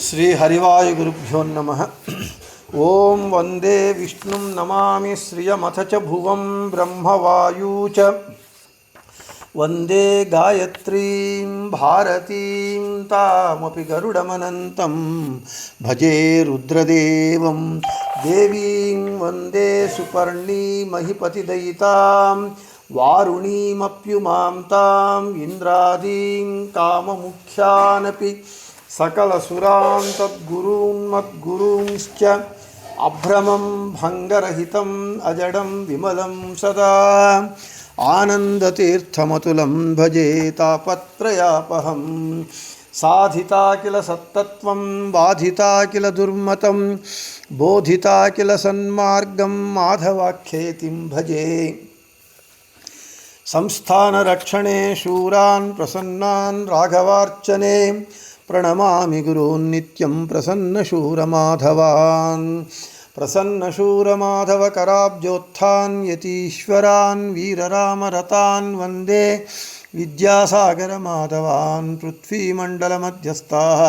ಶ್ರೀ ಹರಿವಾಯುಗುರುಭ್ಯೋ ನಮಃ. ಓಂ ವಂದೇ ವಿಷ್ಣುಂ ನಮಾಮಿ ಶ್ರಿಯಮಥ ಚ ಭುವಂ ಬ್ರಹ್ಮವಾಯೂ ಚ ವಂದೇ ಗಾಯತ್ರೀಂ ಭಾರತೀಂ ತಾಮಪಿ ಗರುಡಮನಂತಂ ಭಜೆ ರುದ್ರದೇವಂ ದೇವೀಂ ವಂದೇ ಸುಪರ್ಣೀಮಹಿಪತಿದಯಿತಾಂ ವಾರುಣೀಮಪ್ಯುಮಾಂ ತಾಂ ಇಂದ್ರಾದೀಂ ಕಾಮಮುಖ್ಯಾನಪಿ ಸಕಲಸುರಾನ್ ತದ್ಗುರೂನ್ ಮದ್ಗುರೂಂಶ್ಚ ಅಭ್ರಮಂ ಭಂಗರಹಿತಂ ಅಜಡಂ ವಿಮಲಂ ಸದಾ ಆನಂದತೀರ್ಥಮತುಲಂ ಭಜೆ ತಾಪತ್ರಯಾಪಹಂ. ಸಾಧಿತಾ ಕಿಲ ಸತ್ತತ್ವಂ ಬಾಧಿತಾ ಕಿಲ ದುರ್ಮತಂ ಬೋಧಿತಾ ಕಿಲ ಸನ್ಮಾರ್ಗಂ ಮಾಧವಾಖ್ಯೇತಿಂ ಭಜೆ. ಸಂಸ್ಥಾನರಕ್ಷಣೆ ಶೂರಾನ್ ಪ್ರಸನ್ನಾನ್ ರಾಘವಾರ್ಚನೆ ಪ್ರಣಮಾಮಿ ಗುರೂನ್ ನಿತ್ಯಂ ಪ್ರಸನ್ನಶೂರಮಾಧವಾನ್. ಪ್ರಸನ್ನಶೂರಮಾಧವಕರಾಬ್ಜೋತ್ಥಾನ್ ಯತೀಶ್ವರಾನ್ ವೀರರಾಮರತಾನ್ ವಂದೇ ವಿದ್ಯಾಸಾಗರಮಾಧವಾನ್. ಪೃಥ್ವೀಮಂಡಲಮಧ್ಯಸ್ಥಾಃ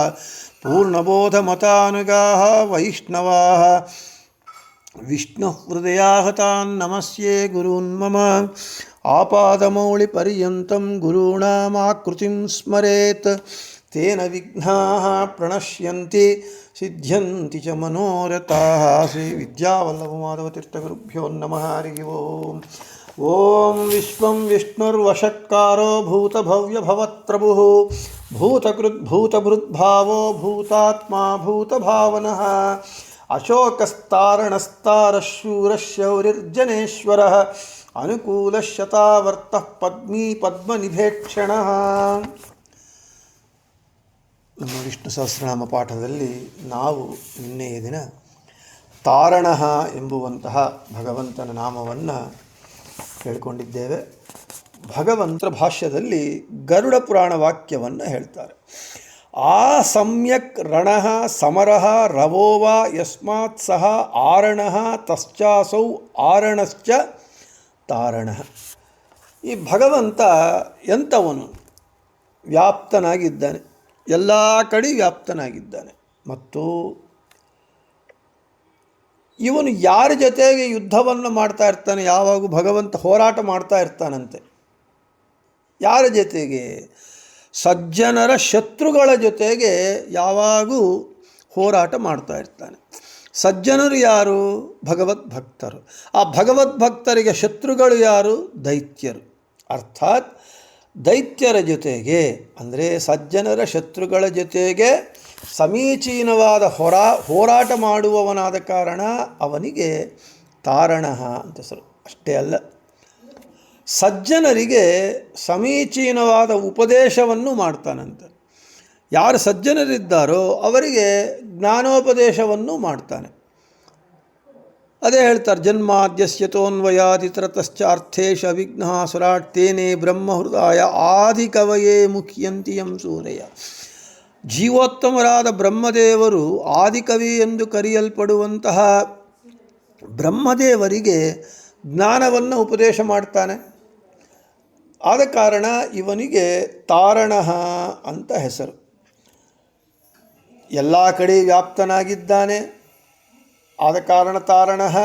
ಪೂರ್ಣಬೋಧಮತಾನುಗಾಃ ವೈಷ್ಣವಾಃ ವಿಷ್ಣುಹೃದಯಾಹತಾನ್ ನಮಸ್ಯೆ ಗುರೂನ್ ಮಮ. ಆಪಾದಮೌಳಿಪರ್ಯಂತಂ ಗುರುಣಾಮಾಕೃತಿಂ ಸ್ಮರೇತ್ ತೇನ ವಿಘ್ನಾಃ ಪ್ರಣಶ್ಯಂತಿ ಸಿದ್ಧ್ಯಂತಿ ಚ ಮನೋರಥಾಃ. ಶ್ರೀ ವಿದ್ಯಾವಲ್ಲಭಮಾಧವತೀರ್ಥಗುರುಭ್ಯೋ ನಮಃ. ಹರಿ ಓಂ. ಓಂ ವಿಶ್ವಂ ವಿಷ್ಣುರ್ವಷಟ್ಕಾರೋ ಭೂತಭವ್ಯಭವತ್ಪ್ರಭುಃ ಭೂತಕೃದ್ಭೂತಭೃದ್ಭಾವೋ ಭೂತಾತ್ಮಾ ಭೂತಭಾವನಃ. ಅಶೋಕಸ್ತಾರಣಸ್ತಾರಶೂರಶೌರಿರ್ಜನೇಶ್ವರಃ ಅನುಕೂಲಶತಾವರ್ತಃ ಪದ್ಮೀ ಪದ್ಮನಿಭೇಕ್ಷಣಃ. ನಮ್ಮ ವಿಷ್ಣು ಸಹಸ್ರನಾಮ ಪಾಠದಲ್ಲಿ ನಾವು ನಿನ್ನೆಯ ದಿನ ತಾರಣಃ ಎಂಬುವಂತಹ ಭಗವಂತನ ನಾಮವನ್ನು ಹೇಳಿಕೊಂಡಿದ್ದೇವೆ. ಭಗವಂತರ ಭಾಷ್ಯದಲ್ಲಿ ಗರುಡ ಪುರಾಣ ವಾಕ್ಯವನ್ನು ಹೇಳ್ತಾರೆ. ಆ ಸಮ್ಯಕ್ ರಣಃ ಸಮರಃ ರವೋವ ಯಸ್ಮಾತ್ ಸಹ ಆರಣಃ ತಶ್ಚಾಸೌ ಆರಣಶ್ಚ ತಾರಣಃ. ಈ ಭಗವಂತ ಎಂಥವನು? ವ್ಯಾಪ್ತನಾಗಿದ್ದಾನೆ, ಎಲ್ಲ ಕಡೆ ವ್ಯಾಪ್ತನಾಗಿದ್ದಾನೆ. ಮತ್ತು ಇವನು ಯಾರ ಜೊತೆಗೆ ಯುದ್ಧವನ್ನು ಮಾಡ್ತಾ ಇರ್ತಾನೆ? ಯಾವಾಗೂ ಭಗವಂತ ಹೋರಾಟ ಮಾಡ್ತಾ ಇರ್ತಾನಂತೆ. ಯಾರ ಜೊತೆಗೆ? ಸಜ್ಜನರ ಶತ್ರುಗಳ ಜೊತೆಗೆ ಯಾವಾಗೂ ಹೋರಾಟ ಮಾಡ್ತಾ ಇರ್ತಾನೆ. ಸಜ್ಜನರು ಯಾರು? ಭಗವದ್ಭಕ್ತರು. ಆ ಭಗವದ್ಭಕ್ತರಿಗೆ ಶತ್ರುಗಳು ಯಾರು? ದೈತ್ಯರು. ಅರ್ಥಾತ್ ದೈತ್ಯರ ಜೊತೆಗೆ ಅಂದರೆ ಸಜ್ಜನರ ಶತ್ರುಗಳ ಜೊತೆಗೆ ಸಮೀಚೀನವಾದ ಹೋರಾಟ ಮಾಡುವವನಾದ ಕಾರಣ ಅವನಿಗೆ ತಾರಣಃ ಅಂತ ಹೆಸರು. ಅಷ್ಟೇ ಅಲ್ಲ, ಸಜ್ಜನರಿಗೆ ಸಮೀಚೀನವಾದ ಉಪದೇಶವನ್ನು ಮಾಡ್ತಾನಂತೆ. ಯಾರು ಸಜ್ಜನರಿದ್ದಾರೋ ಅವರಿಗೆ ಜ್ಞಾನೋಪದೇಶವನ್ನು ಮಾಡ್ತಾನೆ. ಅದೇ ಹೇಳ್ತಾರೆ, ಜನ್ಮಾದ್ಯಸ್ಯತೋನ್ವಯಾದಿತರತಶ್ಚಾರ್ಥೇಶ ವಿಘ್ನಃ ಸುರಾಟ್ ತೇನೇ ಬ್ರಹ್ಮಹೃದಯ ಆದಿಕವಯೇ ಮುಖ್ಯಂತಿ ಯಂ ಸೂರಯ. ಜೀವೋತ್ತಮರಾದ ಬ್ರಹ್ಮದೇವರು ಆದಿಕವಿ ಎಂದು ಕರೆಯಲ್ಪಡುವಂತಹ ಬ್ರಹ್ಮದೇವರಿಗೆ ಜ್ಞಾನವನ್ನು ಉಪದೇಶ ಮಾಡ್ತಾನೆ. ಆದ ಕಾರಣ ಇವನಿಗೆ ತಾರಣಃ ಅಂತ ಹೆಸರು. ಎಲ್ಲ ಕಡೆ ವ್ಯಾಪ್ತನಾಗಿದ್ದಾನೆ, ಆದ ಕಾರಣ ತಾರಣಃ.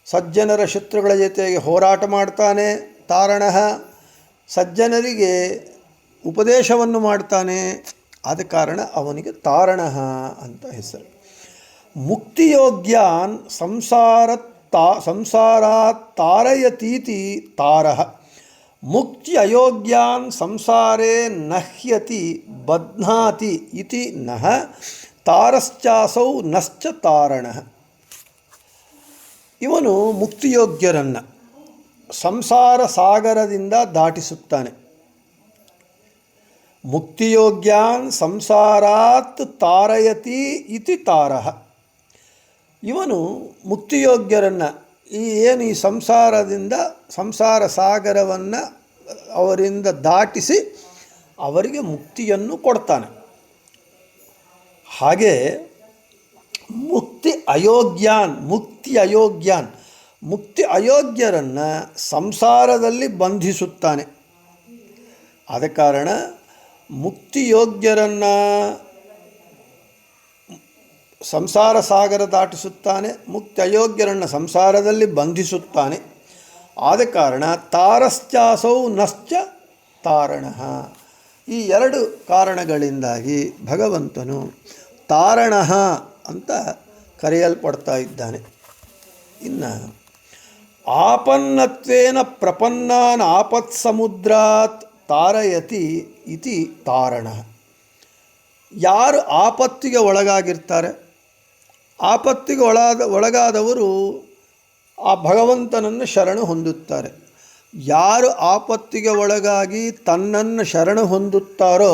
ಸಜ್ಜನರ ಶತ್ರುಗಳ ಜೊತೆಗೆ ಹೋರಾಟ ಮಾಡ್ತಾನೆ, ತಾರಣಃ. ಸಜ್ಜನರಿಗೆ ಉಪದೇಶವನ್ನು ಮಾಡ್ತಾನೆ, ಆದ ಕಾರಣ ಅವನಿಗೆ ತಾರಣಃ ಅಂತ ಹೆಸರು. ಮುಕ್ತಿಯೋಗ್ಯಾನ್ ಸಂಸಾರಾತ್ ತಾರಯತೀತಿ ತಾರಃ. ಮುಕ್ತಿ ಅಯೋಗ್ಯಾನ್ ಸಂಸಾರೇ ನಹ್ಯತಿ ಬಧ್ನಾತಿ ಇತಿ ನಃ ತಾರಶ್ಚಾಸೌ ನಶ್ಚ ತಾರಣಃ. ಇವನು ಮುಕ್ತಿಯೋಗ್ಯರನ್ನು ಸಂಸಾರ ಸಾಗರದಿಂದ ದಾಟಿಸುತ್ತಾನೆ. ಮುಕ್ತಿಯೋಗ್ಯಾನ್ ಸಂಸಾರಾತ್ ತಾರಯತಿ ಇತಿ ತಾರಃ. ಇವನು ಮುಕ್ತಿಯೋಗ್ಯರನ್ನು ಏನು ಈ ಸಂಸಾರ ಸಾಗರವನ್ನು ಅವರಿಂದ ದಾಟಿಸಿ ಅವರಿಗೆ ಮುಕ್ತಿಯನ್ನು ಕೊಡ್ತಾನೆ. ಹಾಗೆ ಮುಕ್ತಿ ಅಯೋಗ್ಯರನ್ನು ಸಂಸಾರದಲ್ಲಿ ಬಂಧಿಸುತ್ತಾನೆ. ಆದ ಕಾರಣ ಮುಕ್ತಿಯೋಗ್ಯರನ್ನು ಸಂಸಾರ ಸಾಗರ ದಾಟಿಸುತ್ತಾನೆ, ಮುಕ್ತಿ ಅಯೋಗ್ಯರನ್ನು ಸಂಸಾರದಲ್ಲಿ ಬಂಧಿಸುತ್ತಾನೆ. ಆದ ಕಾರಣ ತಾರಶ್ಚಾಸೌ ನಶ್ಚ ತಾರಣ. ಈ ಎರಡು ಕಾರಣಗಳಿಂದಾಗಿ ಭಗವಂತನು ತಾರಣ ಅಂತ ಕರೆಯಲ್ಪಡ್ತಾ ಇದ್ದಾನೆ. ಇನ್ನು ಆಪನ್ನತ್ವೇನ ಪ್ರಪನ್ನಾನ್ ಆಪತ್ ಸಮುದ್ರಾತ್ ತಾರಯತಿ ಇತಿ ತಾರಣ. ಯಾರು ಆಪತ್ತಿಗೆ ಒಳಗಾಗಿರ್ತಾರೆ, ಆಪತ್ತಿಗೆ ಒಳಗಾದವರು ಆ ಭಗವಂತನನ್ನು ಶರಣು ಹೊಂದುತ್ತಾರೆ. ಯಾರು ಆಪತ್ತಿಗೆ ಒಳಗಾಗಿ ತನ್ನನ್ನು ಶರಣು ಹೊಂದುತ್ತಾರೋ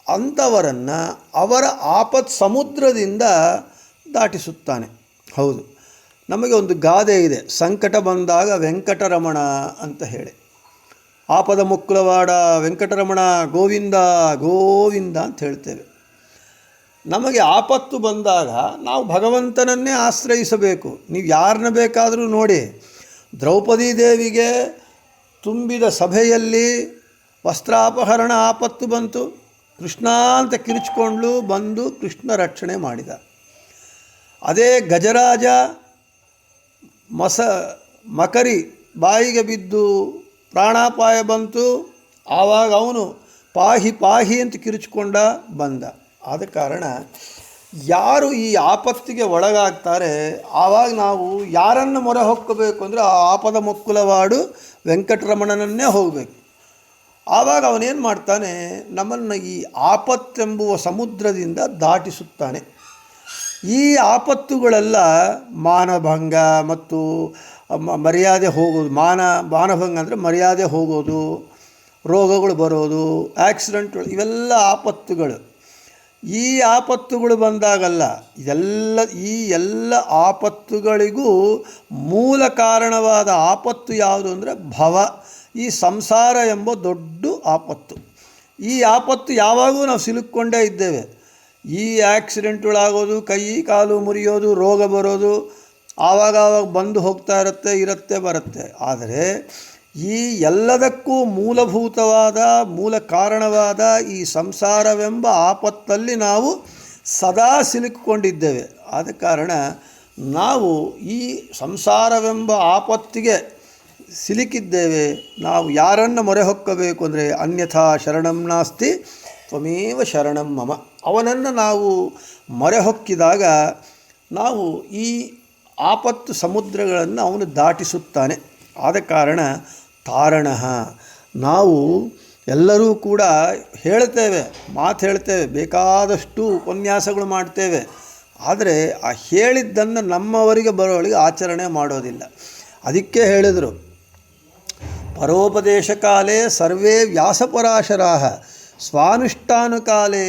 ಅಂಥವರನ್ನು ಅವರ ಆಪತ್ ಸಮುದ್ರದಿಂದ ದಾಟಿಸುತ್ತಾನೆ. ಹೌದು, ನಮಗೆ ಒಂದು ಗಾದೆ ಇದೆ, ಸಂಕಟ ಬಂದಾಗ ವೆಂಕಟರಮಣ ಅಂತ ಹೇಳಿ. ಆಪದ ಮುಕ್ಕುಲವಾಡ ವೆಂಕಟರಮಣ ಗೋವಿಂದ ಗೋವಿಂದ ಅಂತ ಹೇಳ್ತೇವೆ. ನಮಗೆ ಆಪತ್ತು ಬಂದಾಗ ನಾವು ಭಗವಂತನನ್ನೇ ಆಶ್ರಯಿಸಬೇಕು. ನೀವು ಯಾರನ್ನ ಬೇಕಾದರೂ ನೋಡಿ, ದ್ರೌಪದಿ ದೇವಿಗೆ ತುಂಬಿದ ಸಭೆಯಲ್ಲಿ ವಸ್ತ್ರಾಪಹರಣ ಆಪತ್ತು ಬಂತು, ಕೃಷ್ಣ ಅಂತ ಕಿರಿಚಿಕೊಂಡು ಬಂದು ಕೃಷ್ಣ ರಕ್ಷಣೆ ಮಾಡಿದ. ಅದೇ ಗಜರಾಜ ಮಕರಿ ಬಾಯಿಗೆ ಬಿದ್ದು ಪ್ರಾಣಾಪಾಯ ಬಂತು, ಆವಾಗ ಅವನು ಪಾಹಿ ಪಾಹಿ ಅಂತ ಕಿರಿಚಿಕೊಂಡ ಬಂದ. ಆದ ಕಾರಣ ಯಾರು ಈ ಆಪತ್ತಿಗೆ ಒಳಗಾಗ್ತಾರೆ ಆವಾಗ ನಾವು ಯಾರನ್ನು ಮೊರೆ ಹೊಕ್ಕಬೇಕು ಅಂದರೆ ಆ ಆಪದ ಮುಕ್ಕುಲವಾಡು ವೆಂಕಟರಮಣನನ್ನೇ ಹೋಗಬೇಕು. ಆವಾಗ ಅವನೇನು ಮಾಡ್ತಾನೆ, ನಮ್ಮನ್ನು ಈ ಆಪತ್ತೆಂಬುವ ಸಮುದ್ರದಿಂದ ದಾಟಿಸುತ್ತಾನೆ. ಈ ಆಪತ್ತುಗಳೆಲ್ಲ ಮಾನಭಂಗ ಮತ್ತು ಮರ್ಯಾದೆ ಹೋಗೋದು. ಮಾನಭಂಗ ಅಂದರೆ ಮರ್ಯಾದೆ ಹೋಗೋದು, ರೋಗಗಳು ಬರೋದು, ಆಕ್ಸಿಡೆಂಟ್ಗಳು, ಇವೆಲ್ಲ ಆಪತ್ತುಗಳು. ಈ ಆಪತ್ತುಗಳು ಬಂದಾಗಲ್ಲ, ಈ ಎಲ್ಲ ಆಪತ್ತುಗಳಿಗೂ ಮೂಲ ಕಾರಣವಾದ ಆಪತ್ತು ಯಾವುದು ಅಂದರೆ ಭವ, ಈ ಸಂಸಾರ ಎಂಬ ದೊಡ್ಡ ಆಪತ್ತು. ಈ ಆಪತ್ತು ಯಾವಾಗೂ ನಾವು ಸಿಲುಕೊಂಡೇ ಇದ್ದೇವೆ. ಈ ಆಕ್ಸಿಡೆಂಟ್ಗಳಾಗೋದು, ಕೈ ಕಾಲು ಮುರಿಯೋದು, ರೋಗ ಬರೋದು ಆವಾಗ ಬಂದು ಹೋಗ್ತಾ ಇರುತ್ತೆ ಬರುತ್ತೆ. ಆದರೆ ಈ ಎಲ್ಲದಕ್ಕೂ ಮೂಲಭೂತವಾದ ಮೂಲ ಕಾರಣವಾದ ಈ ಸಂಸಾರವೆಂಬ ಆಪತ್ತಲ್ಲಿ ನಾವು ಸದಾ ಸಿಲುಕಿಕೊಂಡಿದ್ದೇವೆ. ಆದ ಕಾರಣ ನಾವು ಈ ಸಂಸಾರವೆಂಬ ಆಪತ್ತಿಗೆ ಸಿಲುಕಿದ್ದೇವೆ. ನಾವು ಯಾರನ್ನು ಮೊರೆ ಹೊಕ್ಕಬೇಕು ಅಂದರೆ ಅನ್ಯಥಾ ಶರಣಂ ನಾಸ್ತಿ ತ್ವಮೇವ ಶರಣಂ ಮಮ. ಅವನನ್ನು ನಾವು ಮೊರೆ ಹೊಕ್ಕಿದಾಗ ನಾವು ಈ ಆಪತ್ತು ಸಮುದ್ರಗಳನ್ನು ಅವನು ದಾಟಿಸುತ್ತಾನೆ. ಆದ ಕಾರಣ ತಾರಣ. ನಾವು ಎಲ್ಲರೂ ಕೂಡ ಹೇಳ್ತೇವೆ, ಮಾತು ಹೇಳ್ತೇವೆ, ಬೇಕಾದಷ್ಟು ಉಪನ್ಯಾಸಗಳು ಮಾಡ್ತೇವೆ, ಆದರೆ ಆ ಹೇಳಿದ್ದನ್ನು ನಮ್ಮವರಿಗೆ ಬರೋವಳಿಗೆ ಆಚರಣೆ ಮಾಡೋದಿಲ್ಲ. ಅದಕ್ಕೆ ಹೇಳಿದರು, ಪರೋಪದೇಶ ಕಾಲೇ ಸರ್ವೇ ವ್ಯಾಸಪರಾಶರಾಹ ಸ್ವಾನುಷ್ಠಾನುಕಾಲೇ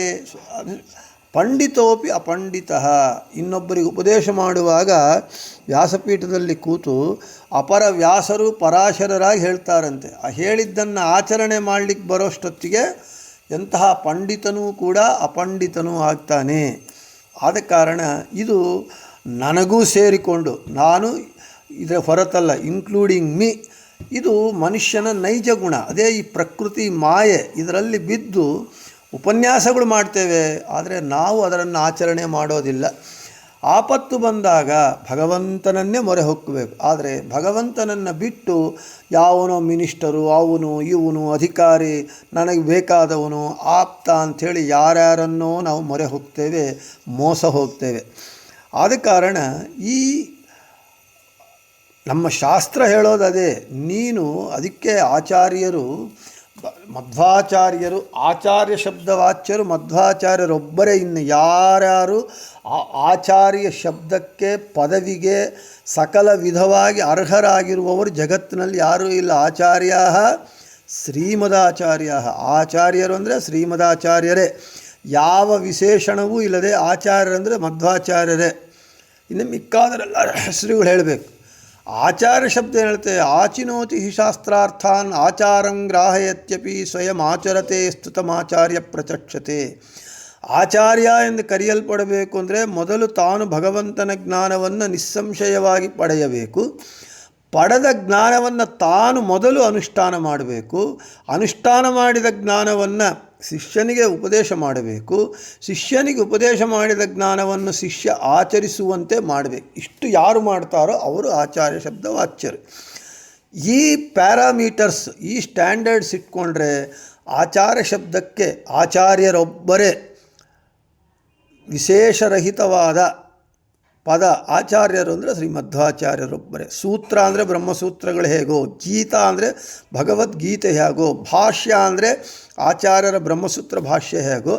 ಪಂಡಿತೋಪಿ ಅಪಂಡಿತಃ. ಇನ್ನೊಬ್ಬರಿಗೆ ಉಪದೇಶ ಮಾಡುವಾಗ ವ್ಯಾಸಪೀಠದಲ್ಲಿ ಕೂತು ಅಪರ ವ್ಯಾಸರು ಪರಾಶರರಾಗಿ ಹೇಳ್ತಾರಂತೆ. ಆ ಹೇಳಿದ್ದನ್ನು ಆಚರಣೆ ಮಾಡಲಿಕ್ಕೆ ಬರೋಷ್ಟೊತ್ತಿಗೆ ಎಂತಹ ಪಂಡಿತನೂ ಕೂಡ ಅಪಂಡಿತನೂ ಆಗ್ತಾನೆ. ಆದ ಕಾರಣ ಇದು ನನಗೂ ಸೇರಿಕೊಂಡು, ನಾನು ಇದರ ಹೊರತಲ್ಲ, ಇನ್ಕ್ಲೂಡಿಂಗ್ ಮೀ, ಇದು ಮನುಷ್ಯನ ನೈಜ ಗುಣ. ಅದೇ ಈ ಪ್ರಕೃತಿ ಮಾಯೆ, ಇದರಲ್ಲಿ ಬಿದ್ದು ಉಪನ್ಯಾಸಗಳು ಮಾಡ್ತೇವೆ, ಆದರೆ ನಾವು ಅದನ್ನು ಆಚರಣೆ ಮಾಡೋದಿಲ್ಲ. ಆಪತ್ತು ಬಂದಾಗ ಭಗವಂತನನ್ನೇ ಮೊರೆ ಹೊಕ್ಕಬೇಕು. ಆದರೆ ಭಗವಂತನನ್ನು ಬಿಟ್ಟು ಯಾವನೋ ಮಿನಿಸ್ಟರು, ಅವನು ಇವನು ಅಧಿಕಾರಿ, ನನಗೆ ಬೇಕಾದವನು ಆಪ್ತ ಅಂಥೇಳಿ ಯಾರ್ಯಾರನ್ನೋ ನಾವು ಮೊರೆ ಹೋಗ್ತೇವೆ, ಮೋಸ ಹೋಗ್ತೇವೆ. ಆದ ಕಾರಣ ಈ ನಮ್ಮ ಶಾಸ್ತ್ರ ಹೇಳೋದದೇ. ನೀನು ಅದಕ್ಕೆ ಆಚಾರ್ಯರು, ಮಧ್ವಾಚಾರ್ಯರು, ಆಚಾರ್ಯ ಶಬ್ದವಾಚ್ಯರು ಮಧ್ವಾಚಾರ್ಯರೊಬ್ಬರೇ. ಇನ್ನು ಯಾರ್ಯಾರು ಆಚಾರ್ಯ ಶಬ್ದಕ್ಕೆ ಪದವಿಗೆ ಸಕಲ ವಿಧವಾಗಿ ಅರ್ಹರಾಗಿರುವವರು ಜಗತ್ತಿನಲ್ಲಿ ಯಾರೂ ಇಲ್ಲ. ಆಚಾರ್ಯ ಶ್ರೀಮದಾಚಾರ್ಯ. ಆಚಾರ್ಯರು ಅಂದರೆ ಶ್ರೀಮದಾಚಾರ್ಯರೇ, ಯಾವ ವಿಶೇಷಣವೂ ಇಲ್ಲದೆ ಆಚಾರ್ಯರಂದರೆ ಮಧ್ವಾಚಾರ್ಯರೇ. ಇನ್ನು ಮಿಕ್ಕಾದರೆಲ್ಲ ಹೆಸರುಗಳು ಹೇಳಬೇಕು. ಆಚಾರ್ಯ ಶಬ್ದ ಹೇಳ್ತೇವೆ, ಆಚಿನೋತಿ ಹಿ ಶಾಸ್ತ್ರಾರ್ಥಾನ್ ಆಚಾರಂ ಗ್ರಾಹಯತ್ಯಪಿ ಸ್ವಯಂ ಆಚರತೆ ಸ್ತುತಮಾಚಾರ್ಯ ಪ್ರಚಕ್ಷತೆ. ಆಚಾರ್ಯ ಎಂದು ಕರೆಯಲ್ಪಡಬೇಕು ಅಂದರೆ ಮೊದಲು ತಾನು ಭಗವಂತನ ಜ್ಞಾನವನ್ನು ನಿಸ್ಸಂಶಯವಾಗಿ ಪಡೆಯಬೇಕು. ಪಡೆದ ಜ್ಞಾನವನ್ನು ತಾನು ಮೊದಲು ಅನುಷ್ಠಾನ ಮಾಡಬೇಕು. ಅನುಷ್ಠಾನ ಮಾಡಿದ ಜ್ಞಾನವನ್ನು ಶಿಷ್ಯನಿಗೆ ಉಪದೇಶ ಮಾಡಬೇಕು, ಶಿಷ್ಯನಿಗೆ ಉಪದೇಶ ಮಾಡಿದ ಜ್ಞಾನವನ್ನು ಶಿಷ್ಯ ಆಚರಿಸುವಂತೆ ಮಾಡಬೇಕು. ಇಷ್ಟು ಯಾರು ಮಾಡ್ತಾರೋ ಅವರು ಆಚಾರ್ಯ ಶಬ್ದ ವಾಚ್ಯರು. ಈ ಪ್ಯಾರಾಮೀಟರ್ಸ್, ಈ ಸ್ಟ್ಯಾಂಡರ್ಡ್ಸ್ ಇಟ್ಕೊಂಡ್ರೆ ಆಚಾರ್ಯ ಶಬ್ದಕ್ಕೆ ಆಚಾರ್ಯರೊಬ್ಬರೇ ವಿಶೇಷರಹಿತವಾದ ಪದ. ಆಚಾರ್ಯರು ಅಂದರೆ ಶ್ರೀಮಧ್ವಾಚಾರ್ಯರೊಬ್ಬರೇ. ಸೂತ್ರ ಅಂದರೆ ಬ್ರಹ್ಮಸೂತ್ರಗಳು ಹೇಗೋ, ಗೀತಾ ಅಂದರೆ ಭಗವದ್ಗೀತೆ ಹೇಗೋ, ಭಾಷ್ಯ ಅಂದರೆ ಆಚಾರ್ಯರ ಬ್ರಹ್ಮಸೂತ್ರ ಭಾಷ್ಯ ಹೇಗೋ,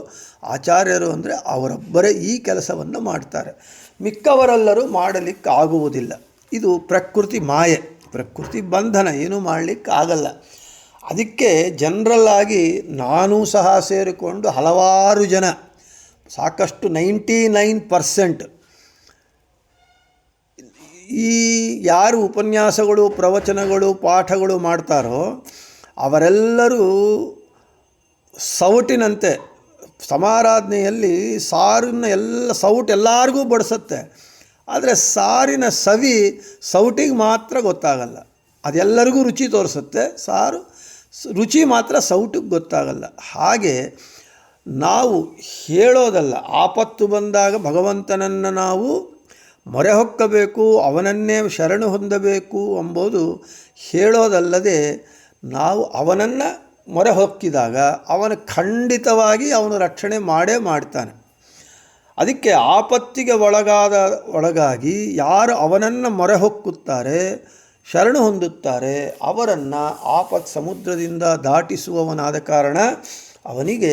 ಆಚಾರ್ಯರು ಅಂದರೆ ಅವರೊಬ್ಬರೇ ಈ ಕೆಲಸವನ್ನು ಮಾಡ್ತಾರೆ. ಮಿಕ್ಕವರೆಲ್ಲರೂ ಮಾಡಲಿಕ್ಕಾಗುವುದಿಲ್ಲ. ಇದು ಪ್ರಕೃತಿ ಮಾಯೆ, ಪ್ರಕೃತಿ ಬಂಧನ, ಏನೂ ಮಾಡಲಿಕ್ಕಾಗಲ್ಲ. ಅದಕ್ಕೆ ಜನರಲ್ಲಾಗಿ ನಾನೂ ಸಹ ಸೇರಿಕೊಂಡು ಹಲವಾರು ಜನ, ಸಾಕಷ್ಟು 99% ಈ ಯಾರು ಉಪನ್ಯಾಸಗಳು, ಪ್ರವಚನಗಳು, ಪಾಠಗಳು ಮಾಡ್ತಾರೋ ಅವರೆಲ್ಲರೂ ಸೌಟಿನಂತೆ ಸಮಾರಾಧನೆಯಲ್ಲಿ ಸಾರನ್ನ ಸೌಟು ಎಲ್ಲರಿಗೂ ಬಡಿಸುತ್ತೆ. ಆದರೆ ಸಾರಿನ ಸವಿ ಸೌಟಿಗೆ ಮಾತ್ರ ಗೊತ್ತಾಗಲ್ಲ. ಅದೆಲ್ಲರಿಗೂ ರುಚಿ ತೋರಿಸುತ್ತೆ, ಸಾರು ರುಚಿ ಮಾತ್ರ ಸೌಟಿಗೆ ಗೊತ್ತಾಗಲ್ಲ. ಹಾಗೆ ನಾವು ಹೇಳೋದಲ್ಲ, ಆಪತ್ತು ಬಂದಾಗ ಭಗವಂತನನ್ನು ನಾವು ಮೊರೆ ಹೊಕ್ಕಬೇಕು, ಅವನನ್ನೇ ಶರಣು ಹೊಂದಬೇಕು ಎಂಬುದು ಹೇಳೋದಲ್ಲದೆ, ನಾವು ಅವನನ್ನು ಮೊರೆ ಹೊಕ್ಕಿದಾಗ ಅವನು ಖಂಡಿತವಾಗಿ ಅವನು ರಕ್ಷಣೆ ಮಾಡೇ ಮಾಡ್ತಾನೆ. ಅದಕ್ಕೆ ಆಪತ್ತಿಗೆ ಒಳಗಾಗಿ ಯಾರು ಅವನನ್ನು ಮೊರೆ ಹೊಕ್ಕುತ್ತಾರೆ, ಶರಣು ಹೊಂದುತ್ತಾರೆ, ಅವರನ್ನು ಆಪತ್ ಸಮುದ್ರದಿಂದ ದಾಟಿಸುವವನಾದ ಕಾರಣ ಅವನಿಗೆ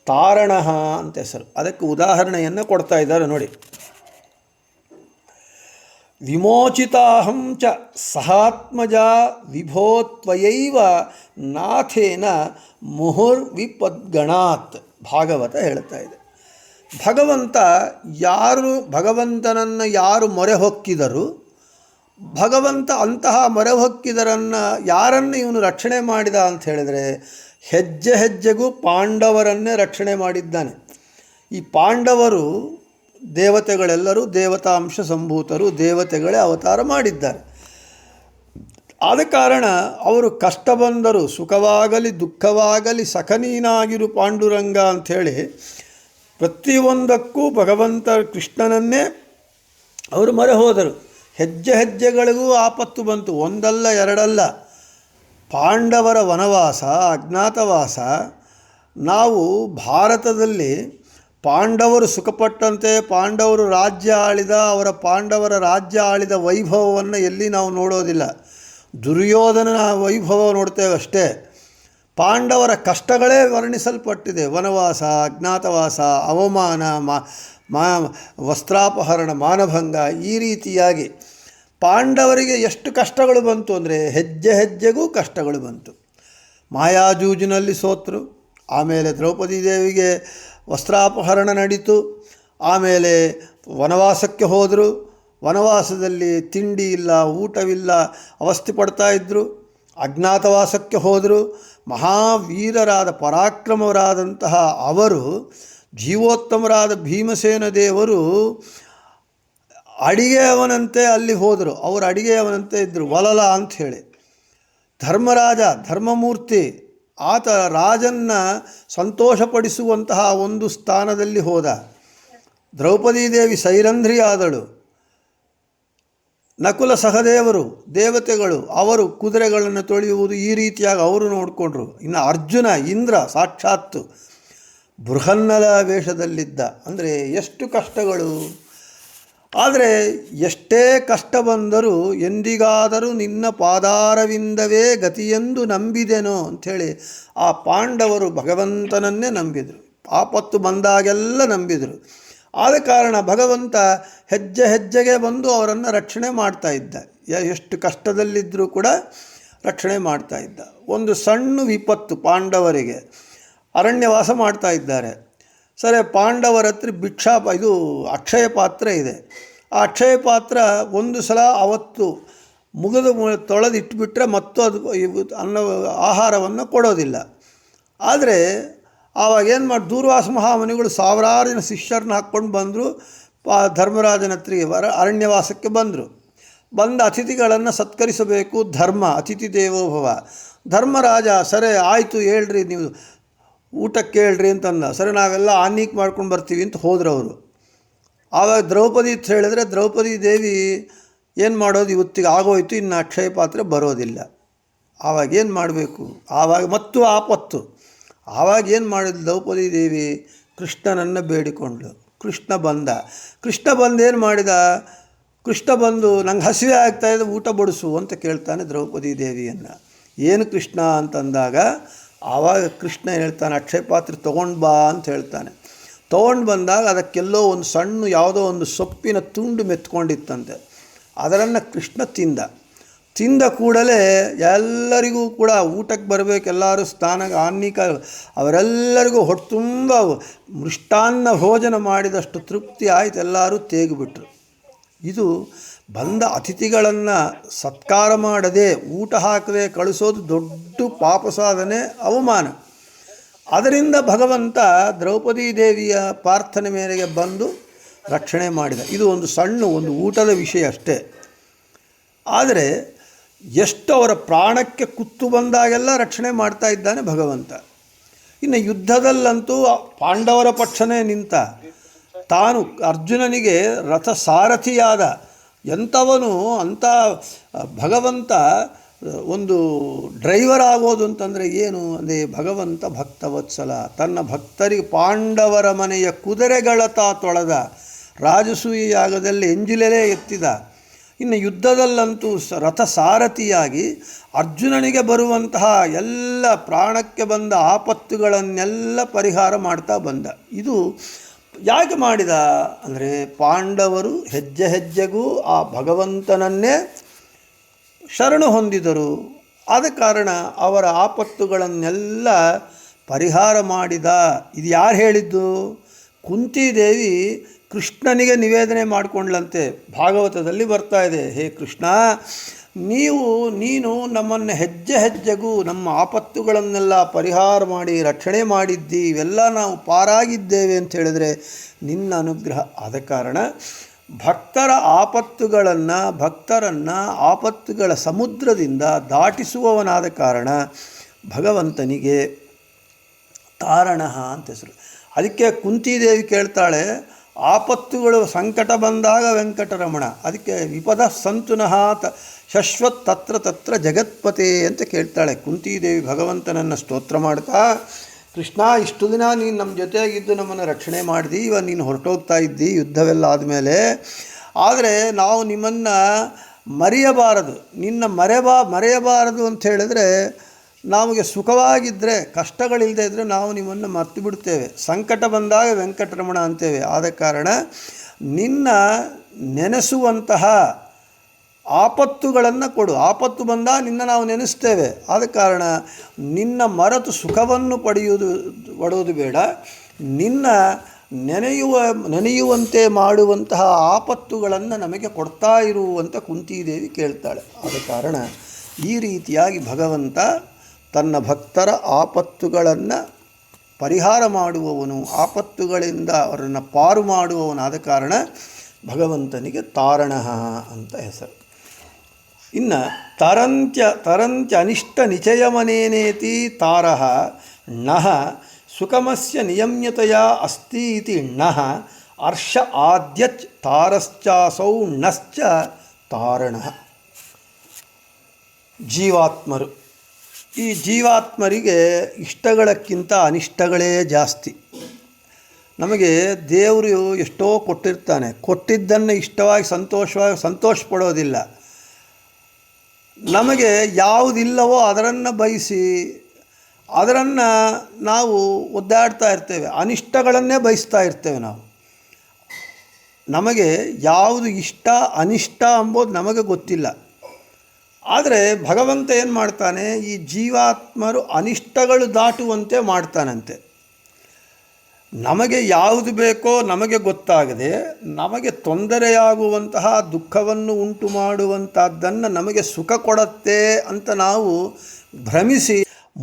ತಾರಣ ಅಂತ ಹೆಸರು. ಅದಕ್ಕೆ ಉದಾಹರಣೆಯನ್ನು ಕೊಡ್ತಾ ಇದ್ದಾರೆ ನೋಡಿ. ವಿಮೋಚಿತಾಹಂ ಚ ಸಹಾತ್ಮಜ ವಿಭೋ ತ್ವಯೈವ ನಾಥೇನ ಮುಹುರ್ವಿಪದ್ಗಣಾತ್. ಭಾಗವತ ಹೇಳ್ತಾ ಇದೆ. ಭಗವಂತನನ್ನು ಯಾರು ಮೊರೆ ಹೊಕ್ಕಿದರು, ಭಗವಂತ ಅಂತಹ ಮೊರೆ ಹೊಕ್ಕಿದರನ್ನು ಯಾರನ್ನು ಇವನು ರಕ್ಷಣೆ ಮಾಡಿದ ಅಂತ ಹೇಳಿದರೆ, ಹೆಜ್ಜೆ ಹೆಜ್ಜೆಗೂ ಪಾಂಡವರನ್ನೇ ರಕ್ಷಣೆ ಮಾಡಿದ್ದಾನೆ. ಈ ಪಾಂಡವರು ದೇವತೆಗಳೆಲ್ಲರೂ ದೇವತಾಂಶ ಸಂಭೂತರು, ದೇವತೆಗಳೇ ಅವತಾರ ಮಾಡಿದ್ದಾರೆ. ಆದ ಕಾರಣ ಅವರು ಕಷ್ಟ ಬಂದರು, ಸುಖವಾಗಲಿ ದುಃಖವಾಗಲಿ ಸಖನೀನಾಗಿರು ಪಾಂಡುರಂಗ ಅಂಥೇಳಿ ಪ್ರತಿಯೊಂದಕ್ಕೂ ಭಗವಂತ ಕೃಷ್ಣನನ್ನೇ ಅವರು ಮೊರೆ ಹೋದರು. ಹೆಜ್ಜೆ ಹೆಜ್ಜೆಗಳಿಗೂ ಆಪತ್ತು ಬಂತು, ಒಂದಲ್ಲ ಎರಡಲ್ಲ. ಪಾಂಡವರ ವನವಾಸ, ಅಜ್ಞಾತವಾಸ, ನಾವು ಭಾರತದಲ್ಲಿ ಪಾಂಡವರು ಸುಖಪಟ್ಟಂತೆ ಪಾಂಡವರು ಪಾಂಡವರ ರಾಜ್ಯ ಆಳಿದ ವೈಭವವನ್ನು ಎಲ್ಲಿ ನಾವು ನೋಡೋದಿಲ್ಲ. ದುರ್ಯೋಧನನ ವೈಭವ ನೋಡ್ತೇವೆ ಅಷ್ಟೇ. ಪಾಂಡವರ ಕಷ್ಟಗಳೇ ವರ್ಣಿಸಲ್ಪಟ್ಟಿದೆ. ವನವಾಸ, ಅಜ್ಞಾತವಾಸ, ಅವಮಾನ, ವಸ್ತ್ರಾಪಹರಣ, ಮಾನಭಂಗ, ಈ ರೀತಿಯಾಗಿ ಪಾಂಡವರಿಗೆ ಎಷ್ಟು ಕಷ್ಟಗಳು ಬಂತು ಅಂದರೆ ಹೆಜ್ಜೆ ಹೆಜ್ಜೆಗೂ ಕಷ್ಟಗಳು ಬಂತು. ಮಾಯಾಜೂಜಿನಲ್ಲಿ ಸೋತರು, ಆಮೇಲೆ ದ್ರೌಪದಿ ದೇವಿಗೆ ವಸ್ತ್ರಾಪಹರಣ ನಡೀತು, ಆಮೇಲೆ ವನವಾಸಕ್ಕೆ ಹೋದರು. ವನವಾಸದಲ್ಲಿ ತಿಂಡಿ ಇಲ್ಲ, ಊಟವಿಲ್ಲ, ಅವಸ್ಥೆ ಪಡ್ತಾಯಿದ್ರು. ಅಜ್ಞಾತವಾಸಕ್ಕೆ ಹೋದರು. ಮಹಾವೀರರಾದ ಪರಾಕ್ರಮರಾದಂತಹ ಅವರು, ಜೀವೋತ್ತಮರಾದ ಭೀಮಸೇನ ದೇವರು ಅಡಿಗೆಯವನಂತೆ ಅಲ್ಲಿ ಹೋದರು. ಅವರು ಅಡಿಗೆಯವನಂತೆ ಇದ್ದರು, ವಲಲ ಅಂಥೇಳಿ. ಧರ್ಮರಾಜ, ಧರ್ಮಮೂರ್ತಿ, ಆತ ರಾಜನ್ನ ಸಂತೋಷಪಡಿಸುವಂತಹ ಒಂದು ಸ್ಥಾನದಲ್ಲಿ ಹೋದ. ದ್ರೌಪದಿ ದೇವಿ ಸೈರಂಧ್ರಿ ಆದಳು. ನಕುಲ ಸಹದೇವರು ದೇವತೆಗಳು, ಅವರು ಕುದುರೆಗಳನ್ನು ತೊಳೆಯುವುದು, ಈ ರೀತಿಯಾಗಿ ಅವರು ನೋಡಿಕೊಂಡ್ರು. ಇನ್ನು ಅರ್ಜುನ, ಇಂದ್ರ ಸಾಕ್ಷಾತ್ತು ಬೃಹನ್ನಲ ವೇಷದಲ್ಲಿದ್ದ. ಅಂದರೆ ಎಷ್ಟು ಕಷ್ಟಗಳು. ಆದರೆ ಎಷ್ಟೇ ಕಷ್ಟ ಬಂದರೂ ಎಂದಿಗಾದರೂ ನಿನ್ನ ಪಾದಾರವಿಂದವೇ ಗತಿಯೆಂದು ನಂಬಿದೆನೋ ಅಂಥೇಳಿ ಆ ಪಾಂಡವರು ಭಗವಂತನನ್ನೇ ನಂಬಿದರು. ಆಪತ್ತು ಬಂದಾಗೆಲ್ಲ ನಂಬಿದರು. ಆದ ಕಾರಣ ಭಗವಂತ ಹೆಜ್ಜೆ ಹೆಜ್ಜೆಗೆ ಬಂದು ಅವರನ್ನು ರಕ್ಷಣೆ ಮಾಡ್ತಾ ಇದ್ದ. ಎಷ್ಟು ಕಷ್ಟದಲ್ಲಿದ್ದರೂ ಕೂಡ ರಕ್ಷಣೆ ಮಾಡ್ತಾ ಇದ್ದ. ಒಂದು ಸಣ್ಣ ವಿಪತ್ತು ಪಾಂಡವರಿಗೆ, ಅರಣ್ಯವಾಸ ಮಾಡ್ತಾ ಇದ್ದಾರೆ. ಸರಿ, ಪಾಂಡವರ ಹತ್ರ ಇದು ಅಕ್ಷಯ ಪಾತ್ರ ಇದೆ. ಆ ಅಕ್ಷಯ ಪಾತ್ರ ಒಂದು ಸಲ ಅವತ್ತು ತೊಳೆದಿಟ್ಬಿಟ್ರೆ ಮತ್ತು ಅದು ಆಹಾರವನ್ನು ಕೊಡೋದಿಲ್ಲ. ಆದರೆ ಆವಾಗೇನು ದೂರ್ವಾಸ ಮಹಾಮುನಿಗಳು ಸಾವಿರಾರು ಜನ ಶಿಷ್ಯರನ್ನ ಹಾಕ್ಕೊಂಡು ಬಂದರು. ಧರ್ಮರಾಜನ ಹತ್ರಿಗೆ ಅರಣ್ಯವಾಸಕ್ಕೆ ಬಂದರು. ಬಂದ ಅತಿಥಿಗಳನ್ನು ಸತ್ಕರಿಸಬೇಕು, ಧರ್ಮ, ಅತಿಥಿ ದೇವೋಭವ. ಧರ್ಮರಾಜ, ಸರಿ ಆಯಿತು ಹೇಳ್ರಿ, ನೀವು ಊಟಕ್ಕೆ ಹೇಳ್ರಿ ಅಂತಂದ. ಸರಿ ನಾವೆಲ್ಲ ಆನ್ನಿಕ್ ಮಾಡ್ಕೊಂಡು ಬರ್ತೀವಿ ಅಂತ ಹೋದ್ರು ಅವರು. ಆವಾಗ ದ್ರೌಪದಿ ಅಂತ ಹೇಳಿದ್ರೆ ದ್ರೌಪದಿ ದೇವಿ ಏನು ಮಾಡೋದು, ಇವತ್ತಿಗೆ ಆಗೋಯ್ತು, ಇನ್ನು ಅಕ್ಷಯ ಪಾತ್ರೆ ಬರೋದಿಲ್ಲ. ಆವಾಗ ಏನು ಮಾಡಬೇಕು, ಆವಾಗ ಮತ್ತು ಆಪತ್ತು. ಆವಾಗ ಏನು ಮಾಡಿದ್ಲು ದ್ರೌಪದಿ ದೇವಿ, ಕೃಷ್ಣನನ್ನು ಬೇಡಿಕೊಂಡ್ಳು. ಕೃಷ್ಣ ಬಂದ. ಕೃಷ್ಣ ಬಂದು ಏನು ಮಾಡಿದ, ಕೃಷ್ಣ ಬಂದು ನಂಗೆ ಹಸಿವೆ ಆಗ್ತಾಯಿದೆ ಊಟ ಬಡಿಸು ಅಂತ ಕೇಳ್ತಾನೆ ದ್ರೌಪದಿ ದೇವಿಯನ್ನು. ಏನು ಕೃಷ್ಣ ಅಂತಂದಾಗ ಆವಾಗ ಕೃಷ್ಣ ಹೇಳ್ತಾನೆ, ಅಕ್ಷಯ ಪಾತ್ರೆ ತೊಗೊಂಡು ಬಾ ಅಂತ ಹೇಳ್ತಾನೆ. ತೊಗೊಂಡು ಬಂದಾಗ ಅದಕ್ಕೆಲ್ಲೋ ಒಂದು ಸಣ್ಣ ಯಾವುದೋ ಒಂದು ಸೊಪ್ಪಿನ ತುಂಡು ಮೆತ್ಕೊಂಡಿತ್ತಂತೆ. ಅದನ್ನು ಕೃಷ್ಣ ತಿಂದ ಕೂಡಲೇ ಎಲ್ಲರಿಗೂ ಕೂಡ ಊಟಕ್ಕೆ ಬರಬೇಕು, ಎಲ್ಲರೂ ಸ್ನಾನ ಆನ್ನಿಕ ಅವರೆಲ್ಲರಿಗೂ ಹೊಟ್ಟೆ ತುಂಬ ಮೃಷ್ಟಾನ್ನ ಭೋಜನ ಮಾಡಿದಷ್ಟು ತೃಪ್ತಿ ಆಯ್ತು, ಎಲ್ಲರೂ ತೇಗಿಬಿಟ್ರು. ಇದು ಬಂದ ಅತಿಥಿಗಳನ್ನು ಸತ್ಕಾರ ಮಾಡದೆ ಊಟ ಹಾಕದೆ ಕಳಿಸೋದು ದೊಡ್ಡ ಪಾಪ ಸಾಧನೆ, ಅವಮಾನ. ಅದರಿಂದ ಭಗವಂತ ದ್ರೌಪದಿ ದೇವಿಯ ಪ್ರಾರ್ಥನೆ ಮೇರೆಗೆ ಬಂದು ರಕ್ಷಣೆ ಮಾಡಿದ. ಇದು ಒಂದು ಸಣ್ಣ ಒಂದು ಊಟದ ವಿಷಯ ಅಷ್ಟೇ. ಆದರೆ ಎಷ್ಟು ಅವರ ಪ್ರಾಣಕ್ಕೆ ಕುತ್ತು ಬಂದಾಗೆಲ್ಲ ರಕ್ಷಣೆ ಮಾಡ್ತಾ ಇದ್ದಾನೆ ಭಗವಂತ. ಇನ್ನು ಯುದ್ಧದಲ್ಲಂತೂ ಪಾಂಡವರ ಪಕ್ಷನೇ ನಿಂತ. ತಾನು ಅರ್ಜುನನಿಗೆ ರಥ ಸಾರಥಿಯಾದ ಎಂಥವನು ಅಂತ ಭಗವಂತ ಒಂದು ಡ್ರೈವರ್ ಆಗೋದು ಅಂತಂದರೆ ಏನು ಅಂದರೆ ಭಗವಂತ ಭಕ್ತವತ್ಸಲ. ತನ್ನ ಭಕ್ತರಿಗೆ ಪಾಂಡವರ ಮನೆಯ ಕುದುರೆಗಳ ತೊಳೆದ, ರಾಜಸೂಯ ಯಾಗದಲ್ಲಿ ಎಂಜಿಲೇ ಎತ್ತಿದ. ಇನ್ನು ಯುದ್ಧದಲ್ಲಂತೂ ರಥ ಸಾರಥಿಯಾಗಿ ಅರ್ಜುನನಿಗೆ ಬರುವಂತಹ ಎಲ್ಲ ಪ್ರಾಣಕ್ಕೆ ಬಂದ ಆಪತ್ತುಗಳನ್ನೆಲ್ಲ ಪರಿಹಾರ ಮಾಡ್ತಾ ಬಂದ. ಇದು ಯಾಕೆ ಮಾಡಿದ ಅಂದರೆ ಪಾಂಡವರು ಹೆಜ್ಜೆ ಹೆಜ್ಜೆಗೂ ಆ ಭಗವಂತನನ್ನೇ ಶರಣು ಹೊಂದಿದರು. ಆದ ಕಾರಣ ಅವರ ಆಪತ್ತುಗಳನ್ನೆಲ್ಲ ಪರಿಹಾರ ಮಾಡಿದ. ಇದು ಯಾರು ಹೇಳಿದ್ದು? ಕುಂತಿದೇವಿ ಕೃಷ್ಣನಿಗೆ ನಿವೇದನೆ ಮಾಡಿಕೊಂಡ್ಲಂತೆ. ಭಾಗವತದಲ್ಲಿ ಬರ್ತಾ ಇದೆ, ಹೇ ಕೃಷ್ಣ, ನೀನು ನಮ್ಮನ್ನು ಹೆಜ್ಜೆ ಹೆಜ್ಜೆಗೂ ನಮ್ಮ ಆಪತ್ತುಗಳನ್ನೆಲ್ಲ ಪರಿಹಾರ ಮಾಡಿ ರಕ್ಷಣೆ ಮಾಡಿದ್ದಿ, ಇವೆಲ್ಲ ನಾವು ಪಾರಾಗಿದ್ದೇವೆ ಅಂತ ಹೇಳಿದರೆ ನಿನ್ನ ಅನುಗ್ರಹ. ಆದ ಕಾರಣ ಭಕ್ತರನ್ನು ಆಪತ್ತುಗಳ ಸಮುದ್ರದಿಂದ ದಾಟಿಸುವವನಾದ ಕಾರಣ ಭಗವಂತನಿಗೆ ತಾರಣ ಅಂತ ಹೆಸರು. ಅದಕ್ಕೆ ಕುಂತಿದೇವಿ ಕೇಳ್ತಾಳೆ, ಆಪತ್ತುಗಳು ಸಂಕಟ ಬಂದಾಗ ವೆಂಕಟರಮಣ, ಅದಕ್ಕೆ ವಿಪದ ಸಂತುನಃ ಶಶ್ವತ್ ತತ್ರ ಜಗತ್ಪತೆ ಅಂತ ಕೇಳ್ತಾಳೆ ಕುಂತಿದೇವಿ. ಭಗವಂತನನ್ನು ಸ್ತೋತ್ರ ಮಾಡ್ತಾ, ಕೃಷ್ಣ, ಇಷ್ಟು ದಿನ ನೀನು ನಮ್ಮ ಜೊತೆಯಾಗಿದ್ದು ನಮ್ಮನ್ನು ರಕ್ಷಣೆ ಮಾಡಿದಿ, ಇವಾಗ ನೀನು ಹೊರಟೋಗ್ತಾ ಇದ್ದಿ ಯುದ್ಧವೆಲ್ಲ ಆದಮೇಲೆ. ಆದರೆ ನಾವು ನಿಮ್ಮನ್ನು ಮರೆಯಬಾರದು, ನಿನ್ನ ಮರೆಯಬಾರದು ಅಂತ ಹೇಳಿದ್ರೆ ನಮಗೆ ಸುಖವಾಗಿದ್ದರೆ, ಕಷ್ಟಗಳಿಲ್ಲದೆ ಇದ್ದರೆ ನಾವು ನಿಮ್ಮನ್ನು ಮರ್ತು ಬಿಡ್ತೇವೆ. ಸಂಕಟ ಬಂದಾಗ ವೆಂಕಟರಮಣ ಅಂತೇವೆ. ಆದ ಕಾರಣ ನಿನ್ನ ನೆನೆಸುವಂತಹ ಆಪತ್ತುಗಳನ್ನು ಕೊಡು. ಆಪತ್ತು ಬಂದಾಗ ನಿನ್ನ ನಾವು ನೆನೆಸ್ತೇವೆ. ಆದ ಕಾರಣ ನಿನ್ನ ಮರೆತು ಸುಖವನ್ನು ಪಡೆಯುವುದು ಬೇಡ, ನಿನ್ನ ನೆನೆಯುವಂತೆ ಮಾಡುವಂತಹ ಆಪತ್ತುಗಳನ್ನು ನಮಗೆ ಕೊಡ್ತಾ ಇರುವಂಥ ಕುಂತಿದೇವಿ ಕೇಳ್ತಾಳೆ. ಆದ ಕಾರಣ ಈ ರೀತಿಯಾಗಿ ಭಗವಂತ ತನ್ನ ಭಕ್ತರ ಆಪತ್ತುಗಳನ್ನು ಪರಿಹಾರ ಮಾಡುವವನು, ಆಪತ್ತುಗಳಿಂದ ಅವರನ್ನು ಪಾರು ಮಾಡುವವನಾದ ಕಾರಣ ಭಗವಂತನಿಗೆ ತಾರಣ ಅಂತ ಹೆಸರು. ಇನ್ನು ತರಂತ್ಯ ಅನಿಷ್ಟ ನಿಚಯಮನೇನೇತಿ ತಾರಃ ನಃ ಸುಖಮಸ್ಯ ನಿಯಮ್ಯತೆಯ ಅಸ್ತಿ ಇತಿ ನಃ ಅರ್ಷ ಆದ್ಯಚ್ ತಾರಶ್ಚಾಸೌ ನಶ್ಚ ತಾರಣ. ಜೀವಾತ್ಮರು, ಈ ಜೀವಾತ್ಮರಿಗೆ ಇಷ್ಟಗಳಕ್ಕಿಂತ ಅನಿಷ್ಟಗಳೇ ಜಾಸ್ತಿ. ನಮಗೆ ದೇವರು ಎಷ್ಟೋ ಕೊಟ್ಟಿರ್ತಾನೆ, ಕೊಟ್ಟಿದ್ದನ್ನು ಇಷ್ಟವಾಗಿ ಸಂತೋಷ ಪಡೋದಿಲ್ಲ. ನಮಗೆ ಯಾವುದಿಲ್ಲವೋ ಅದನ್ನು ಬಯಸಿ ಅದನ್ನು ನಾವು ಒದ್ದಾಡ್ತಾ ಇರ್ತೇವೆ, ಅನಿಷ್ಟಗಳನ್ನೇ ಬಯಸ್ತಾ ಇರ್ತೇವೆ ನಾವು. ನಮಗೆ ಯಾವುದು ಇಷ್ಟ ಅನಿಷ್ಟ ಎಂಬುದು ನಮಗೆ ಗೊತ್ತಿಲ್ಲ. ಆದರೆ ಭಗವಂತ ಏನು ಮಾಡ್ತಾನೆ, ಈ ಜೀವಾತ್ಮರು ಅನಿಷ್ಟಗಳು ದಾಟುವಂತೆ ಮಾಡ್ತಾನಂತೆ. ನಮಗೆ ಯಾವುದು ಬೇಕೋ ನಮಗೆ ಗೊತ್ತಾಗದೆ ನಮಗೆ ತೊಂದರೆಯಾಗುವಂತಹ ದುಃಖವನ್ನು ಉಂಟು ಮಾಡುವಂಥದ್ದನ್ನು ನಮಗೆ ಸುಖ ಕೊಡುತ್ತೆ ಅಂತ ನಾವು ಭ್ರಮಿಸಿ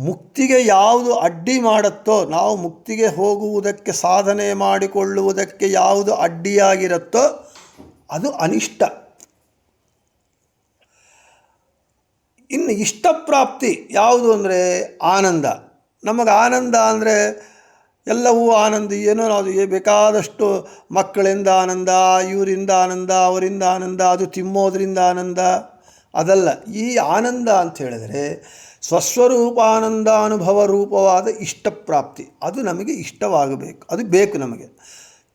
ಮುಕ್ತಿಗೆ ಯಾವುದು ಅಡ್ಡಿ ಮಾಡುತ್ತೋ, ನಾವು ಮುಕ್ತಿಗೆ ಹೋಗುವುದಕ್ಕೆ ಸಾಧನೆ ಮಾಡಿಕೊಳ್ಳುವುದಕ್ಕೆ ಯಾವುದು ಅಡ್ಡಿಯಾಗಿರುತ್ತೋ ಅದು ಅನಿಷ್ಟ. ಇನ್ನು ಇಷ್ಟಪ್ರಾಪ್ತಿ ಯಾವುದು ಅಂದರೆ ಆನಂದ. ನಮಗೆ ಆನಂದ ಅಂದರೆ ಎಲ್ಲವೂ ಆನಂದ, ಏನೋ ಅದು ಬೇಕಾದಷ್ಟು ಮಕ್ಕಳಿಂದ ಆನಂದ, ಇವರಿಂದ ಆನಂದ, ಅವರಿಂದ ಆನಂದ, ಅದು ತಿಮ್ಮೋದ್ರಿಂದ ಆನಂದ, ಅದಲ್ಲ. ಈ ಆನಂದ ಅಂತ ಹೇಳಿದರೆ ಸ್ವಸ್ವರೂಪಾನಂದ ಅನುಭವ ರೂಪವಾದ ಇಷ್ಟಪ್ರಾಪ್ತಿ, ಅದು ನಮಗೆ ಇಷ್ಟವಾಗಬೇಕು, ಅದು ಬೇಕು ನಮಗೆ.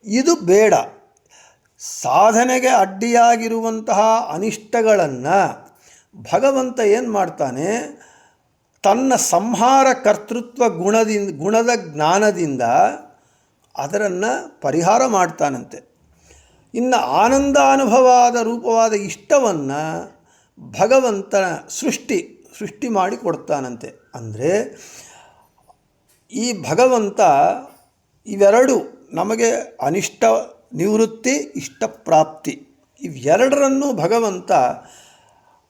ಇದು ಬೇಡ. ಸಾಧನೆಗೆ ಅಡ್ಡಿಯಾಗಿರುವಂತಹ ಅನಿಷ್ಟಗಳನ್ನು ಭಗವಂತ ಏನು ಮಾಡ್ತಾನೆ, ತನ್ನ ಸಂಹಾರ ಕರ್ತೃತ್ವ ಗುಣದ ಜ್ಞಾನದಿಂದ ಅದನ್ನು ಪರಿಹಾರ ಮಾಡ್ತಾನಂತೆ. ಇನ್ನು ಆನಂದಾನುಭವಾದ ರೂಪವಾದ ಇಷ್ಟವನ್ನು ಭಗವಂತನ ಸೃಷ್ಟಿ ಮಾಡಿ ಕೊಡ್ತಾನಂತೆ. ಅಂದರೆ ಈ ಭಗವಂತ ಇವೆರಡು ನಮಗೆ ಅನಿಷ್ಟ ನಿವೃತ್ತಿ, ಇಷ್ಟಪ್ರಾಪ್ತಿ, ಇವೆರಡರನ್ನೂ ಭಗವಂತ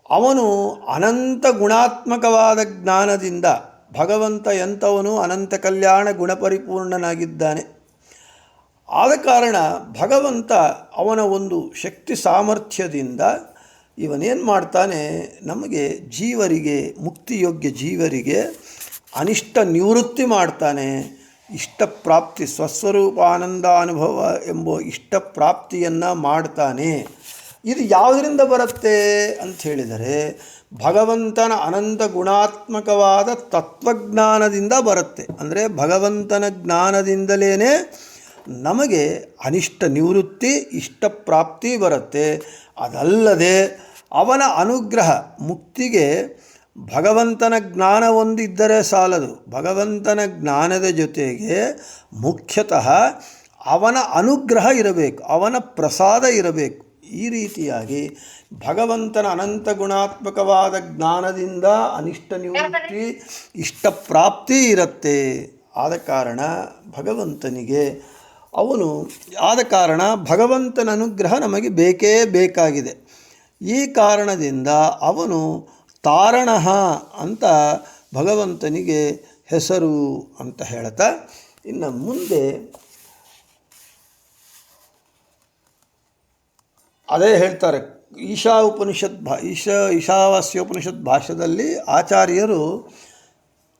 ಅವನು ಅನಂತ ಗುಣಾತ್ಮಕವಾದ ಜ್ಞಾನದಿಂದ, ಭಗವಂತ ಎಂಥವನು ಅನಂತ ಕಲ್ಯಾಣ ಗುಣಪರಿಪೂರ್ಣನಾಗಿದ್ದಾನೆ. ಆದ ಕಾರಣ ಭಗವಂತ ಅವನ ಒಂದು ಶಕ್ತಿ ಸಾಮರ್ಥ್ಯದಿಂದ ಇವನೇನು ಮಾಡ್ತಾನೆ, ನಮಗೆ ಜೀವರಿಗೆ, ಮುಕ್ತಿಯೋಗ್ಯ ಜೀವರಿಗೆ ಅನಿಷ್ಟ ನಿವೃತ್ತಿ ಮಾಡ್ತಾನೆ, ಇಷ್ಟಪ್ರಾಪ್ತಿ, ಸ್ವಸ್ವರೂಪಾನಂದಾನುಭವ ಎಂಬ ಇಷ್ಟಪ್ರಾಪ್ತಿಯನ್ನು ಮಾಡ್ತಾನೆ. ಇದು ಯಾವುದರಿಂದ ಬರುತ್ತೆ ಅಂತ ಹೇಳಿದರೆ ಭಗವಂತನ ಅನಂತ ಗುಣಾತ್ಮಕವಾದ ತತ್ವಜ್ಞಾನದಿಂದ ಬರುತ್ತೆ. ಅಂದರೆ ಭಗವಂತನ ಜ್ಞಾನದಿಂದಲೇ ನಮಗೆ ಅನಿಷ್ಟ ನಿವೃತ್ತಿ, ಇಷ್ಟಪ್ರಾಪ್ತಿ ಬರುತ್ತೆ. ಅದಲ್ಲದೆ ಅವನ ಅನುಗ್ರಹ, ಮುಕ್ತಿಗೆ ಭಗವಂತನ ಜ್ಞಾನ ಒಂದಿದ್ದರೆ ಸಾಲದು. ಭಗವಂತನ ಜ್ಞಾನದ ಜೊತೆಗೆ ಮುಖ್ಯತಃ ಅವನ ಅನುಗ್ರಹ ಇರಬೇಕು, ಅವನ ಪ್ರಸಾದ ಇರಬೇಕು. ಈ ರೀತಿಯಾಗಿ ಭಗವಂತನ ಅನಂತ ಗುಣಾತ್ಮಕವಾದ ಜ್ಞಾನದಿಂದ ಅನಿಷ್ಟ ನಿವೃತ್ತಿ, ಇಷ್ಟಪ್ರಾಪ್ತಿ ಇರುತ್ತೆ. ಆದ ಕಾರಣ ಭಗವಂತನ ಅನುಗ್ರಹ ನಮಗೆ ಬೇಕೇ ಬೇಕಾಗಿದೆ. ಈ ಕಾರಣದಿಂದ ಅವನು ತಾರಣಃ ಅಂತ ಭಗವಂತನಿಗೆ ಹೆಸರು ಅಂತ ಹೇಳ್ತಾ, ಇನ್ನು ಮುಂದೆ ಅದೇ ಹೇಳ್ತಾರೆ. ಈಶಾವಾಸ್ಯೋಪನಿಷತ್ ಭಾಷ್ಯದಲ್ಲಿ ಆಚಾರ್ಯರು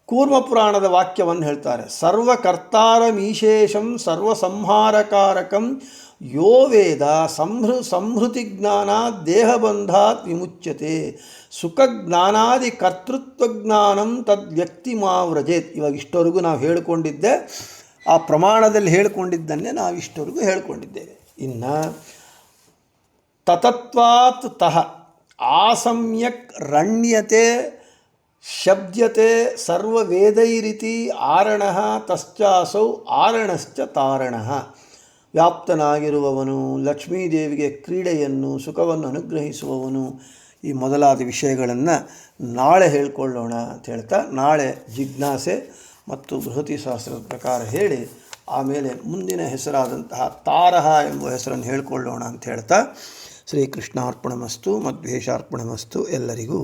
ಕೂರ್ಮ ಪುರಾಣದ ವಾಕ್ಯವನ್ನು ಹೇಳ್ತಾರೆ. ಸರ್ವಕರ್ತಾರಮೀಶೇಷಂ ಸರ್ವಸಂಹಾರಕಾರಕಂ ಯೋ ವೇದ ಸಂಹೃತಿ ಜ್ಞಾನಾತ್ ದೇಹಬಂಧಾತ್ ವಿಮುಚ್ಯತೆ ಸುಖಜ್ಞಾನಾದಿ ಕರ್ತೃತ್ವಜ್ಞಾನಂ ತದ್ವ್ಯಕ್ತಿ ಮಾವ್ರಜೇತ್. ಇವಾಗ ಇಷ್ಟವರೆಗೂ ನಾವು ಹೇಳಿಕೊಂಡಿದ್ದೆ, ಆ ಪ್ರಮಾಣದಲ್ಲಿ ಹೇಳಿಕೊಂಡಿದ್ದನ್ನೇ ನಾವು ಇಷ್ಟವರೆಗೂ ಹೇಳಿಕೊಂಡಿದ್ದೇವೆ. ಇನ್ನು ತತತ್ವಾತ್ ತಹ ಆಸಮ್ಯಕ್ ರಣ್ಯತೆ ಶಬ್ದ್ಯತೆ ಸರ್ವವೇದೈರಿತಿ ಆರಣಃ ತಶ್ಚಾಸೌ ಆರಣಶ್ಚ ತಾರಣಃ. ವ್ಯಾಪ್ತನಾಗಿರುವವನು, ಲಕ್ಷ್ಮೀದೇವಿಗೆ ಕ್ರೀಡೆಯನ್ನು, ಸುಖವನ್ನು ಅನುಗ್ರಹಿಸುವವನು, ಈ ಮೊದಲಾದ ವಿಷಯಗಳನ್ನು ನಾಳೆ ಹೇಳ್ಕೊಳ್ಳೋಣ ಅಂತ ಹೇಳ್ತಾ, ನಾಳೆ ಜಿಜ್ಞಾಸೆ ಮತ್ತು ಬೃಹತಿ ಸಹಸ್ರದ ಪ್ರಕಾರ ಹೇಳಿ ಆಮೇಲೆ ಮುಂದಿನ ಹೆಸರಾದಂತಹ ತಾರಹ ಎಂಬ ಹೆಸರನ್ನು ಹೇಳ್ಕೊಳ್ಳೋಣ ಅಂತ ಹೇಳ್ತಾ, ಶ್ರೀಕೃಷ್ಣಾರ್ಪಣಮಸ್ತು, ಮಧ್ವೇಶಾರ್ಪಣಮಸ್ತು. ಎಲ್ಲರಿಗೂ